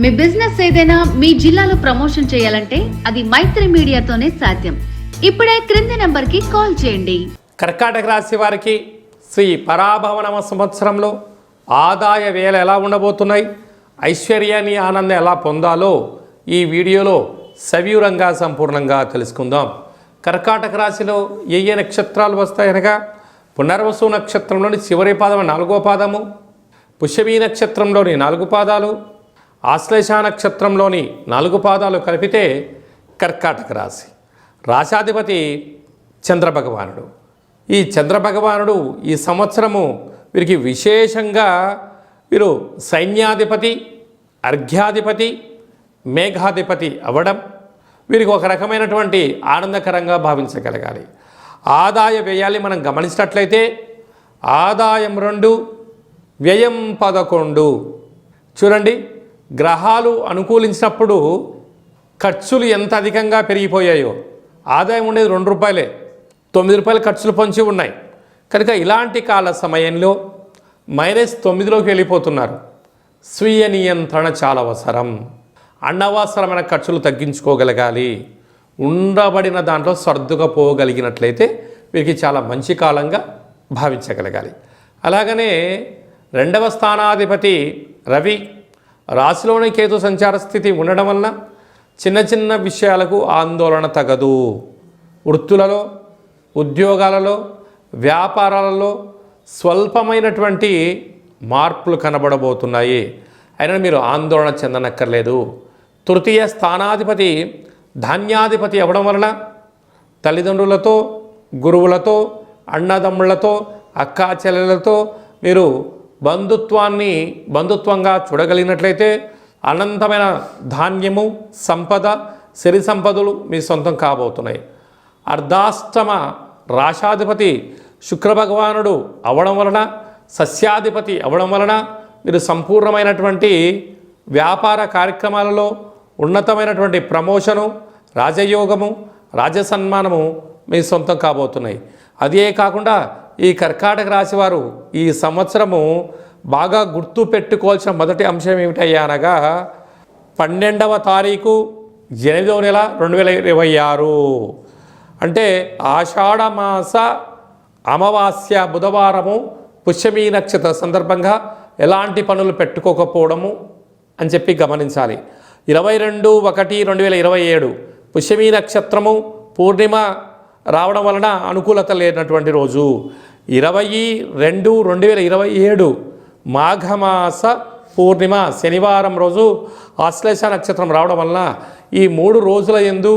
మీ business ఏదైనా మీ జిల్లాలో promotion చేయాలంటే అది మైత్రి మీడియాతోనే సాధ్యం. ఇప్పుడే క్రింది నంబర్కి కాల్ చేయండి. కర్కాటక రాశి వారికి శ్రీ పరాభవనమ సంవత్సరంలో ఆదాయ వ్యయాలు ఎలా ఉండబోతున్నాయి, ఐశ్వర్యాన్ని ఆనందం ఎలా పొందాలో ఈ వీడియోలో సవివరంగా సంపూర్ణంగా తెలుసుకుందాం. కర్కాటక రాశిలో ఏ నక్షత్రాలు వస్తాయనగా పునర్వసు నక్షత్రంలోని చివరి పాదం 4వ పాదము, పుష్యమీ నక్షత్రంలోని 4 పాదాలు, ఆశ్లేష నక్షత్రంలోని 4 పాదాలు కలిపితే కర్కాటక రాశి. రాశాధిపతి చంద్రభగవానుడు. ఈ చంద్రభగవానుడు ఈ సంవత్సరము వీరికి విశేషంగా వీరు సైన్యాధిపతి, అర్ఘ్యాధిపతి, మేఘాధిపతి అవ్వడం వీరికి ఒక రకమైనటువంటి ఆనందకరంగా భావించగలగాలి. ఆదాయ వ్యయాన్ని మనం గమనించినట్లయితే ఆదాయం 2, వ్యయం 11. చూడండి, గ్రహాలు అనుకూలించినప్పుడు ఖర్చులు ఎంత అధికంగా పెరిగిపోయాయో. ఆదాయం ఉండేది 2 రూపాయలే, 9 రూపాయలు ఖర్చులు పొంచి ఉన్నాయి. కనుక ఇలాంటి కాల సమయంలో -9లోకి వెళ్ళిపోతున్నారు. స్వీయ నియంత్రణ చాలా అవసరం. అనవసరమైన ఖర్చులు తగ్గించుకోగలగాలి. ఉండబడిన దాంట్లో సర్దుకపోగలిగినట్లయితే వీరికి చాలా మంచి కాలంగా భావించగలగాలి. అలాగనే 2వ స్థానాధిపతి రవి రాశిలోని కేతు సంచార స్థితి ఉండడం వలన చిన్న చిన్న విషయాలకు ఆందోళన తగదు. వృత్తులలో, ఉద్యోగాలలో, వ్యాపారాలలో స్వల్పమైనటువంటి మార్పులు కనబడబోతున్నాయి. అయినా మీరు ఆందోళన చెందనక్కర్లేదు. తృతీయ స్థానాధిపతి ధాన్యాధిపతి అవ్వడం వలన తల్లిదండ్రులతో, గురువులతో, అన్నదమ్ముళ్లతో, అక్కా చెల్లెలతో మీరు బంధుత్వంగా చూడగలిగినట్లయితే అనంతమైన ధాన్యము, సంపద, సిరి సంపదలు మీ సొంతం కాబోతున్నాయి. అర్ధాష్టమ రాశాధిపతి శుక్రభగవానుడు అవ్వడం వలన, సస్యాధిపతి అవ్వడం వలన మీరు సంపూర్ణమైనటువంటి వ్యాపార కార్యక్రమాలలో ఉన్నతమైనటువంటి ప్రమోషను, రాజయోగము, రాజసన్మానము మీ సొంతం కాబోతున్నాయి. అదే కాకుండా ఈ కర్కాటక రాశి వారు ఈ సంవత్సరము బాగా గుర్తు పెట్టుకోవాల్సిన మొదటి అంశం ఏమిటయ్యా అనగా 12వ తారీఖు 8వ నెల 2026 అంటే ఆషాఢమాస అమావాస్య బుధవారము పుష్యమీ నక్షత్ర సందర్భంగా ఎలాంటి పనులు పెట్టుకోకపోవడము అని చెప్పి గమనించాలి. 22/1/2027 పుష్యమీ నక్షత్రము పూర్ణిమ రావడం వలన అనుకూలత లేనటువంటి రోజు. 20/2/2027 మాఘమాస పూర్ణిమ శనివారం రోజు ఆశ్లేష నక్షత్రం రావడం వలన ఈ 3 రోజుల యందు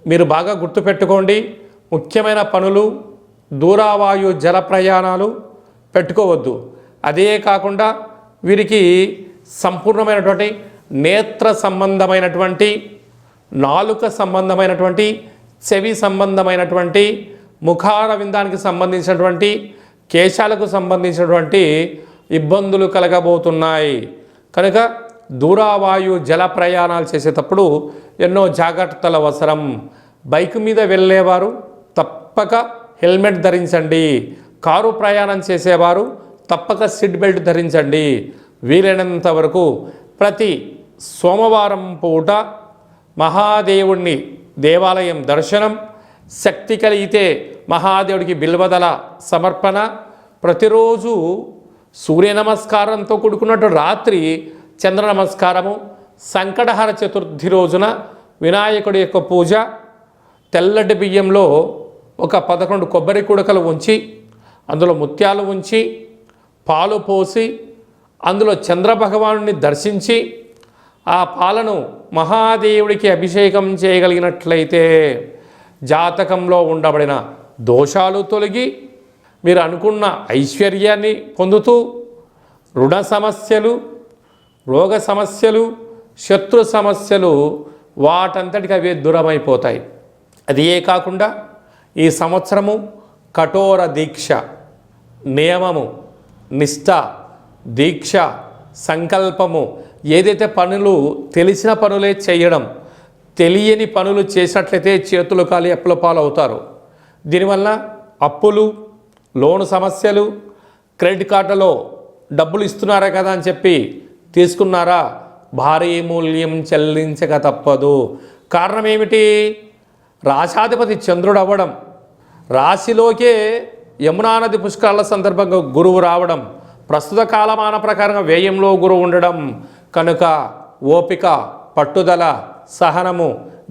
మీరు బాగా గుర్తుపెట్టుకోండి. ముఖ్యమైన పనులు, దూరావాయు జల ప్రయాణాలు పెట్టుకోవద్దు. అదే కాకుండా వీరికి సంపూర్ణమైనటువంటి నేత్ర సంబంధమైనటువంటి, నాలుక సంబంధమైనటువంటి, చెవి సంబంధమైనటువంటి, ముఖార విందానికి సంబంధించినటువంటి, కేశాలకు సంబంధించినటువంటి ఇబ్బందులు కలగబోతున్నాయి. కనుక దూరావాయు జల ప్రయాణాలు చేసేటప్పుడు ఎన్నో జాగ్రత్తలు అవసరం. బైక్ మీద వెళ్ళేవారు తప్పక హెల్మెట్ ధరించండి. కారు ప్రయాణం చేసేవారు తప్పక సీట్ బెల్ట్ ధరించండి. వీలైనంత వరకు ప్రతి సోమవారం పూట మహాదేవుణ్ణి దేవాలయం దర్శనం, శక్తి కలిగితే మహాదేవుడికి బిల్వదల సమర్పణ, ప్రతిరోజు సూర్య నమస్కారంతో కూడుకున్నట్టు రాత్రి చంద్ర నమస్కారము, సంకటహర చతుర్థి రోజున వినాయకుడి యొక్క పూజ, తెల్లటి బియ్యంలో ఒక 11 కొబ్బరి కుడకలు ఉంచి అందులో ముత్యాలు ఉంచి పాలు పోసి అందులో చంద్రభగవానుని దర్శించి ఆ పాలను మహాదేవుడికి అభిషేకం చేయగలిగినట్లయితే జాతకంలో ఉండబడిన దోషాలు తొలగి మీరు అనుకున్న ఐశ్వర్యాన్ని పొందుతూ రుణ సమస్యలు, రోగ సమస్యలు, శత్రు సమస్యలు వాటంతటికి అవే దూరమైపోతాయి. అదే కాకుండా ఈ సంవత్సరము కఠోర దీక్ష, నియమము, నిష్ఠ, దీక్ష, సంకల్పము, ఏదైతే పనులు తెలిసిన పనులే చేయడం, తెలియని పనులు చేసినట్లయితే చేతులు కాలి అప్పుల పాలు అవుతారు. దీనివల్ల అప్పులు, లోను సమస్యలు, క్రెడిట్ కార్డులో డబ్బులు ఇస్తున్నారా కదా అని చెప్పి తీసుకున్నారా, భారీ మూల్యం చెల్లించక తప్పదు. కారణం ఏమిటి? రాశాధిపతి చంద్రుడు అవ్వడం, రాశిలోకే యమునా నది పుష్కరాల సందర్భంగా గురువు రావడం, ప్రస్తుత కాలమాన ప్రకారంగా వ్యయంలో గురువు ఉండడం కనుక ఓపిక, పట్టుదల, సహనము,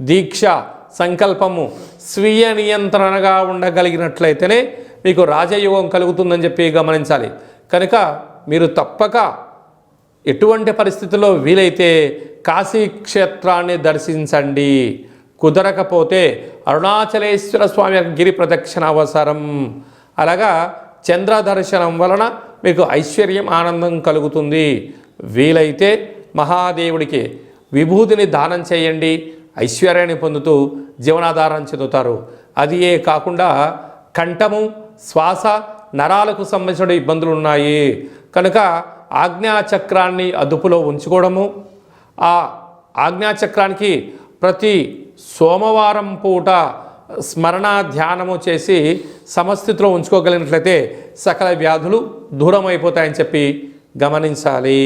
దీక్ష, సంకల్పము, స్వీయ నియంత్రణగా ఉండగలిగినట్లయితేనే మీకు రాజయోగం కలుగుతుందని చెప్పి గమనించాలి. కనుక మీరు తప్పక ఎటువంటి పరిస్థితుల్లో వీలైతే కాశీ క్షేత్రాన్ని దర్శించండి. కుదరకపోతే అరుణాచలేశ్వర స్వామి యొక్క గిరి ప్రదక్షిణ అవసరం. అలాగా చంద్ర దర్శనం వలన మీకు ఐశ్వర్యం, ఆనందం కలుగుతుంది. వీలైతే మహాదేవుడికి విభూతిని దానం చేయండి, ఐశ్వర్యాన్ని పొందుతూ జీవనాధారం చెందుతారు. అదియే కాకుండా కంఠము, శ్వాస, నరాలకు సంబంధించిన ఇబ్బందులు ఉన్నాయి కనుక ఆజ్ఞాచక్రాన్ని అదుపులో ఉంచుకోవడము, ఆ ఆజ్ఞాచక్రానికి ప్రతి సోమవారం పూట స్మరణ ధ్యానము చేసి సమస్థితిలో ఉంచుకోగలిగినట్లయితే సకల వ్యాధులు దూరం అయిపోతాయని చెప్పి గమనించాలి.